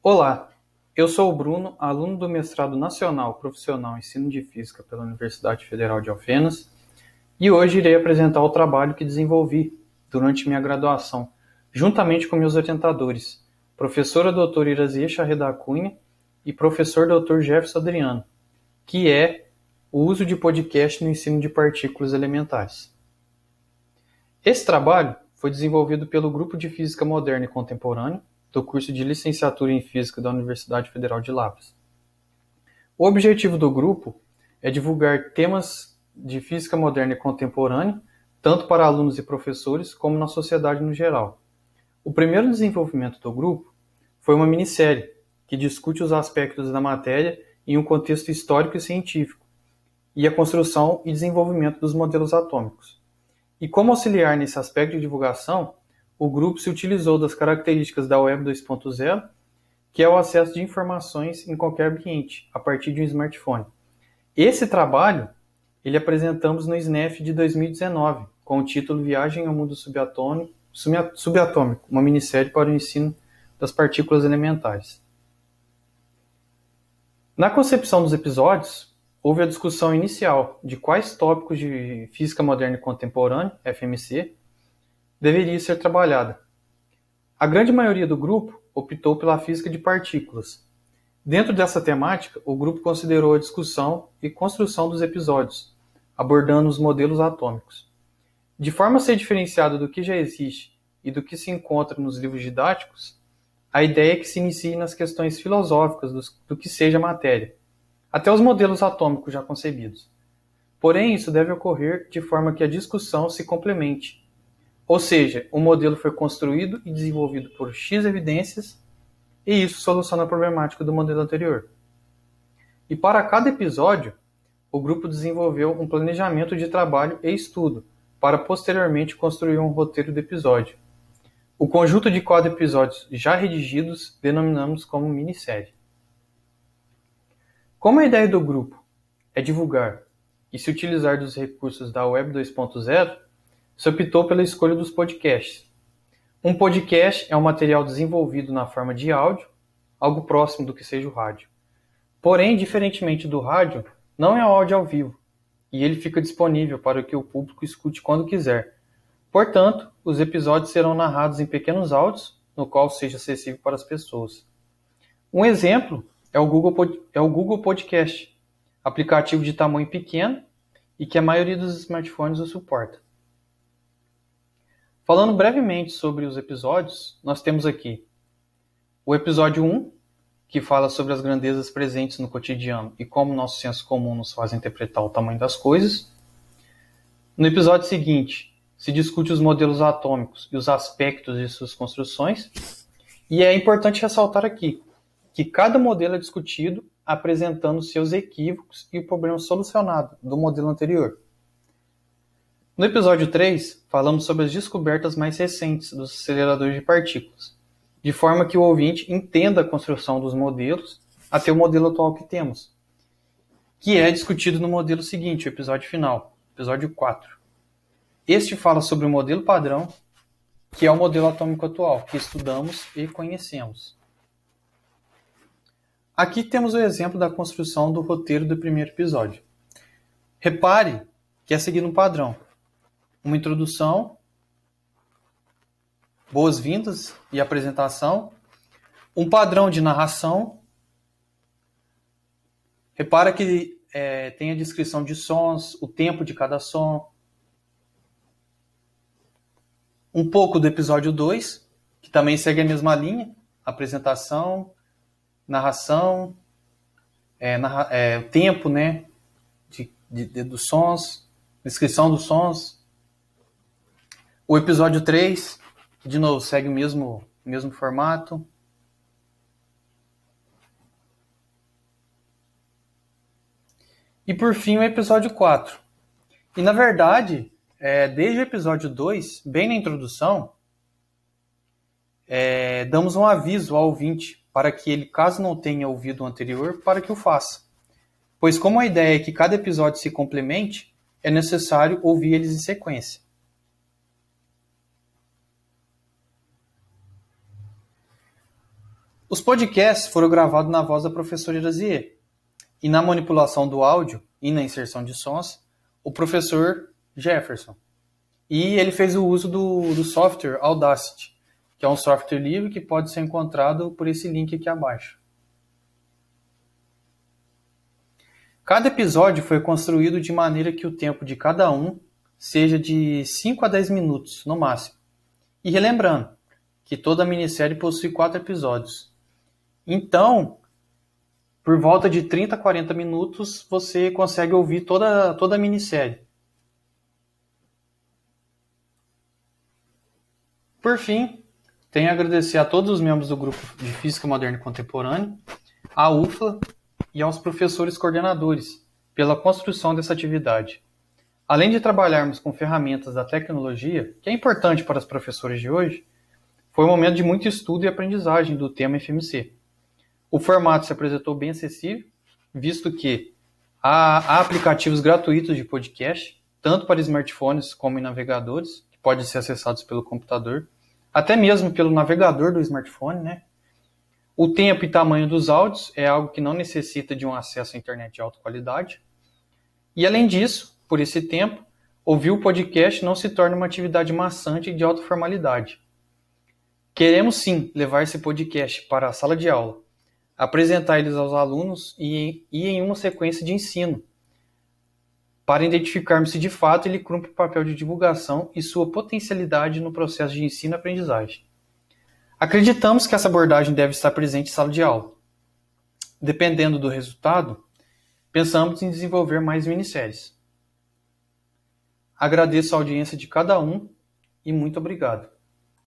Olá, eu sou o Bruno, aluno do Mestrado Nacional Profissional em Ensino de Física pela Universidade Federal de Alfenas, e hoje irei apresentar o trabalho que desenvolvi durante minha graduação, juntamente com meus orientadores, professora doutora Iraziê Charret da Cunha e professor doutor Jefferson Adriano, que é o uso de podcast no ensino de partículas elementares. Esse trabalho foi desenvolvido pelo Grupo de Física Moderna e Contemporânea do curso de Licenciatura em Física da Universidade Federal de Lavras. O objetivo do grupo é divulgar temas de física moderna e contemporânea, tanto para alunos e professores, como na sociedade no geral. O primeiro desenvolvimento do grupo foi uma minissérie que discute os aspectos da matéria em um contexto histórico e científico, e a construção e desenvolvimento dos modelos atômicos. E como auxiliar nesse aspecto de divulgação, o grupo se utilizou das características da Web 2.0, que é o acesso de informações em qualquer ambiente, a partir de um smartphone. Esse trabalho, ele apresentamos no SNEF de 2019, com o título Viagem ao Mundo Subatômico, uma minissérie para o ensino das partículas elementares. Na concepção dos episódios, houve a discussão inicial de quais tópicos de física moderna e contemporânea, FMC, deveria ser trabalhada. A grande maioria do grupo optou pela física de partículas. Dentro dessa temática, o grupo considerou a discussão e construção dos episódios, abordando os modelos atômicos. De forma a ser diferenciado do que já existe e do que se encontra nos livros didáticos, a ideia é que se inicie nas questões filosóficas do que seja matéria, até os modelos atômicos já concebidos. Porém, isso deve ocorrer de forma que a discussão se complemente. Ou seja, o modelo foi construído e desenvolvido por X evidências, e isso soluciona a problemática do modelo anterior. E para cada episódio, o grupo desenvolveu um planejamento de trabalho e estudo, para posteriormente construir um roteiro do episódio. O conjunto de 4 episódios já redigidos denominamos como minissérie. Como a ideia do grupo é divulgar e se utilizar dos recursos da Web 2.0, se optou pela escolha dos podcasts. Um podcast é um material desenvolvido na forma de áudio, algo próximo do que seja o rádio. Porém, diferentemente do rádio, não é áudio ao vivo, e ele fica disponível para que o público escute quando quiser. Portanto, os episódios serão narrados em pequenos áudios, no qual seja acessível para as pessoas. Um exemplo é o Google Podcast, aplicativo de tamanho pequeno e que a maioria dos smartphones o suporta. Falando brevemente sobre os episódios, nós temos aqui o episódio 1, que fala sobre as grandezas presentes no cotidiano e como nosso senso comum nos faz interpretar o tamanho das coisas. No episódio seguinte, se discute os modelos atômicos e os aspectos de suas construções. E é importante ressaltar aqui que cada modelo é discutido apresentando seus equívocos e o problema solucionado do modelo anterior. No episódio 3, falamos sobre as descobertas mais recentes dos aceleradores de partículas, de forma que o ouvinte entenda a construção dos modelos até o modelo atual que temos, que é discutido no modelo seguinte, o episódio final, episódio 4. Este fala sobre o modelo padrão, que é o modelo atômico atual, que estudamos e conhecemos. Aqui temos o exemplo da construção do roteiro do primeiro episódio. Repare que é seguindo um padrão. Uma introdução, boas-vindas e apresentação, um padrão de narração. Repara que tem a descrição de sons, o tempo de cada som. Um pouco do episódio 2, que também segue a mesma linha, apresentação, narração, o tempo, né, dos sons, descrição dos sons. O episódio 3, que de novo segue o mesmo formato. E por fim o episódio 4. E na verdade, desde o episódio 2, bem na introdução, damos um aviso ao ouvinte para que ele, caso não tenha ouvido o anterior, para que o faça. Pois como a ideia é que cada episódio se complemente, é necessário ouvir eles em sequência. Os podcasts foram gravados na voz da professora Irazier, e na manipulação do áudio e na inserção de sons, o professor Jefferson. E ele fez o uso do software Audacity, que é um software livre que pode ser encontrado por esse link aqui abaixo. Cada episódio foi construído de maneira que o tempo de cada um seja de 5 a 10 minutos, no máximo. E relembrando que toda a minissérie possui 4 episódios. Então, por volta de 30 a 40 minutos, você consegue ouvir toda a minissérie. Por fim, tenho a agradecer a todos os membros do grupo de Física Moderna e Contemporânea, à UFLA e aos professores coordenadores pela construção dessa atividade. Além de trabalharmos com ferramentas da tecnologia, que é importante para os professores de hoje, foi um momento de muito estudo e aprendizagem do tema FMC. O formato se apresentou bem acessível, visto que há aplicativos gratuitos de podcast, tanto para smartphones como em navegadores, que podem ser acessados pelo computador, até mesmo pelo navegador do smartphone, né? O tempo e tamanho dos áudios é algo que não necessita de um acesso à internet de alta qualidade. E além disso, por esse tempo, ouvir o podcast não se torna uma atividade maçante e de alta formalidade. Queremos sim levar esse podcast para a sala de aula, apresentar eles aos alunos e em uma sequência de ensino, para identificarmos se de fato ele cumpre o papel de divulgação e sua potencialidade no processo de ensino e aprendizagem. Acreditamos que essa abordagem deve estar presente em sala de aula. Dependendo do resultado, pensamos em desenvolver mais minisséries. Agradeço a audiência de cada um e muito obrigado.